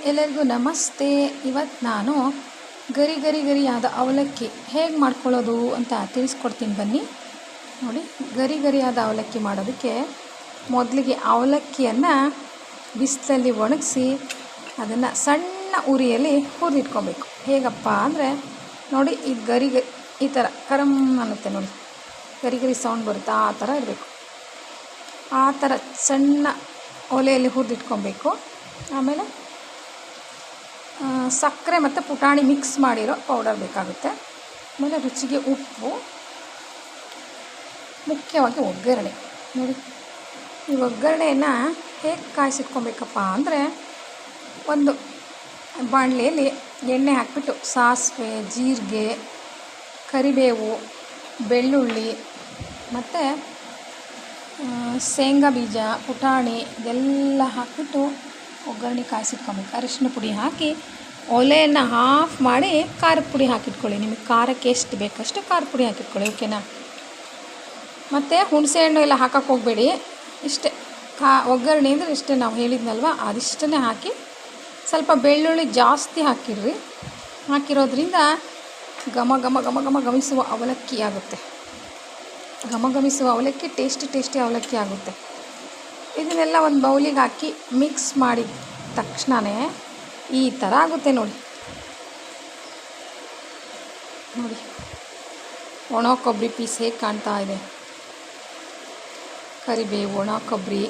ಎಲ್ಲರಿಗೂ ನಮಸ್ತೆ. ಇವತ್ತು ನಾನು ಗರಿಯಾದ ಅವಲಕ್ಕಿ ಹೇಗೆ ಮಾಡ್ಕೊಳ್ಳೋದು ಅಂತ ತಿಳಿಸ್ಕೊಡ್ತೀನಿ ಬನ್ನಿ. ನೋಡಿ, ಗರಿಯಾದ ಅವಲಕ್ಕಿ ಮಾಡೋದಕ್ಕೆ ಮೊದಲಿಗೆ ಅವಲಕ್ಕಿಯನ್ನು ಬಿಸಿಲಲ್ಲಿ ಒಣಗಿಸಿ ಅದನ್ನು ಸಣ್ಣ ಉರಿಯಲ್ಲಿ ಹುರಿದಿಟ್ಕೊಬೇಕು. ಹೇಗಪ್ಪ ಅಂದರೆ ನೋಡಿ, ಇದು ಈ ಥರ ಕರಮ್ ಅನ್ನುತ್ತೆ ನೋಡಿ, ಗರಿ ಸೌಂಡ್ ಬರುತ್ತೆ, ಆ ಥರ ಇರಬೇಕು. ಆ ಥರ ಸಣ್ಣ ಒಲೆಯಲ್ಲಿ ಹುರಿದಿಟ್ಕೊಬೇಕು. ಆಮೇಲೆ ಸಕ್ಕರೆ ಮತ್ತು ಪುಟಾಣಿ ಮಿಕ್ಸ್ ಮಾಡಿರೋ ಪೌಡರ್ ಬೇಕಾಗುತ್ತೆ. ಆಮೇಲೆ ರುಚಿಗೆ ಉಪ್ಪು, ಮುಖ್ಯವಾಗಿ ಒಗ್ಗರಣೆ. ನೋಡಿ, ಈ ಒಗ್ಗರಣೆಯನ್ನು ಹೇಗೆ ಕಾಯಿಸಿಟ್ಕೊಬೇಕಪ್ಪ ಅಂದರೆ, ಒಂದು ಬಾಣಲೆಯಲ್ಲಿ ಎಣ್ಣೆ ಹಾಕಿಬಿಟ್ಟು ಸಾಸಿವೆ, ಜೀರಿಗೆ, ಕರಿಬೇವು, ಬೆಳ್ಳುಳ್ಳಿ ಮತ್ತು ಶೇಂಗಾ ಬೀಜ, ಪುಟಾಣಿ ಇದೆಲ್ಲ ಹಾಕಿಬಿಟ್ಟು ಒಗ್ಗರಣೆ ಕಾಯಿಸಿಟ್ಕೊಬೇಕು. ಅರಿಶಿನ ಪುಡಿ ಹಾಕಿ ಒಲೆಯನ್ನು ಆಫ್ ಮಾಡಿ ಖಾರದ ಪುಡಿ ಹಾಕಿಟ್ಕೊಳ್ಳಿ. ನಿಮಗೆ ಖಾರಕ್ಕೆ ಎಷ್ಟು ಬೇಕಷ್ಟು ಖಾರದ ಪುಡಿ ಹಾಕಿಟ್ಕೊಳ್ಳಿ, ಓಕೆನಾ. ಮತ್ತು ಹುಣಸೆ ಹಣ್ಣು ಎಲ್ಲ ಹಾಕೋಕ್ಕೆ ಹೋಗಬೇಡಿ. ಇಷ್ಟೇ ಒಗ್ಗರಣೆ ಅಂದರೆ ಇಷ್ಟೇ, ನಾವು ಹೇಳಿದ್ನಲ್ವ ಅದಿಷ್ಟನ್ನೇ ಹಾಕಿ ಸ್ವಲ್ಪ ಬೆಳ್ಳುಳ್ಳಿ ಜಾಸ್ತಿ ಹಾಕಿಡ್ರಿ. ಹಾಕಿರೋದ್ರಿಂದ ಗಮಿಸುವ ಅವಲಕ್ಕಿ ಆಗುತ್ತೆ. ಗಮಿಸುವ ಅವಲಕ್ಕಿ ಟೇಸ್ಟಿ ಅವಲಕ್ಕಿ ಆಗುತ್ತೆ. ಇದನ್ನೆಲ್ಲ ಒಂದು ಬೌಲಿಗೆ ಹಾಕಿ ಮಿಕ್ಸ್ ಮಾಡಿದ ತಕ್ಷಣವೇ ಈ ಥರ ಆಗುತ್ತೆ ನೋಡಿ. ಒಣ ಕೊಬ್ಬರಿ ಪೀಸ್ ಹೇಗೆ ಕಾಣ್ತಾ ಇದೆ, ಕರಿಬೇವು, ಒಣ ಕೊಬ್ಬರಿ,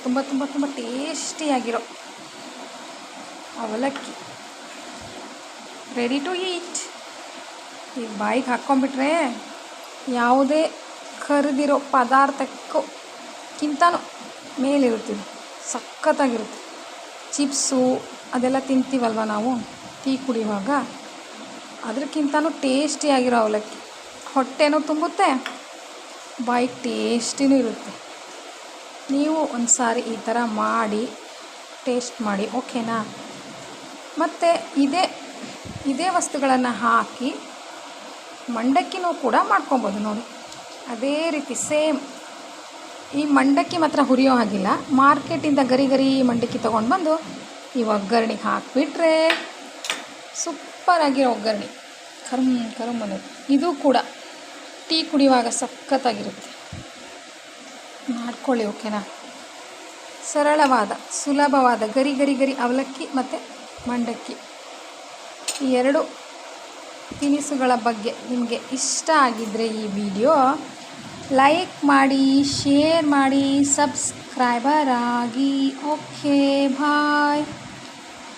ತುಂಬ ಟೇಸ್ಟಿಯಾಗಿರೋ ಅವಲಕ್ಕಿ ರೆಡಿ ಟು ಈಟ್. ಈಗ ಬಾಯಿಗೆ ಹಾಕ್ಕೊಂಬಿಟ್ರೆ ಯಾವುದೇ ಕರಿದಿರೋ ಪದಾರ್ಥಕ್ಕಿಂತನೂ ಮೇಲಿರುತ್ತಿದೆ, ಸಖತ್ತಾಗಿರುತ್ತೆ. ಚಿಪ್ಸು ಅದೆಲ್ಲ ತಿಂತೀವಲ್ವ ನಾವು ಟೀ ಕುಡಿಯುವಾಗ, ಅದಕ್ಕಿಂತನೂ ಟೇಸ್ಟಿಯಾಗಿರೋ ಅವಲಕ್ಕಿ. ಹೊಟ್ಟೆನೂ ತುಂಬುತ್ತೆ, ಬಾಯಿಗೆ ಟೇಸ್ಟಿನೂ ಇರುತ್ತೆ. ನೀವು ಒಂದು ಸಾರಿ ಈ ಥರ ಮಾಡಿ ಟೇಸ್ಟ್ ಮಾಡಿ, ಓಕೆನಾ. ಮತ್ತು ಇದೇ ವಸ್ತುಗಳನ್ನು ಹಾಕಿ ಮಂಡಕ್ಕಿನೂ ಕೂಡ ಮಾಡ್ಕೊಬೋದು ನೋಡಿ. ಅದೇ ರೀತಿ ಸೇಮ್. ಈ ಮಂಡಕ್ಕಿ ಮಾತ್ರ ಹುರಿಯೋ ಹಾಗಿಲ್ಲ, ಮಾರ್ಕೆಟಿಂದ ಗರಿ ಮಂಡಕ್ಕಿ ತೊಗೊಂಡು ಬಂದು ಈ ಒಗ್ಗರಣೆಗೆ ಹಾಕಿಬಿಟ್ರೆ ಸೂಪರಾಗಿರೋ ಒಗ್ಗರಣೆ, ಕರಮ್ ಅನ್ನೋದು. ಇದು ಕೂಡ ಟೀ ಕುಡಿಯುವಾಗ ಸಖತ್ತಾಗಿರುತ್ತೆ. ಮಾಡ್ಕೊಳ್ಳಿ, ಓಕೆನಾ. ಸರಳವಾದ ಸುಲಭವಾದ ಗರಿ ಅವಲಕ್ಕಿ ಮತ್ತು ಮಂಡಕ್ಕಿ, ಈ ಎರಡು ತಿನಿಸುಗಳ ಬಗ್ಗೆ ನಿಮಗೆ ಇಷ್ಟ ಆಗಿದ್ದರೆ ಈ ವಿಡಿಯೋ ಲೈಕ್ ಮಾಡಿ, ಶೇರ್ ಮಾಡಿ, ಸಬ್ಸ್ಕ್ರೈಬರ್ ಆಗಿ. ಓಕೆ, ಬಾಯ್.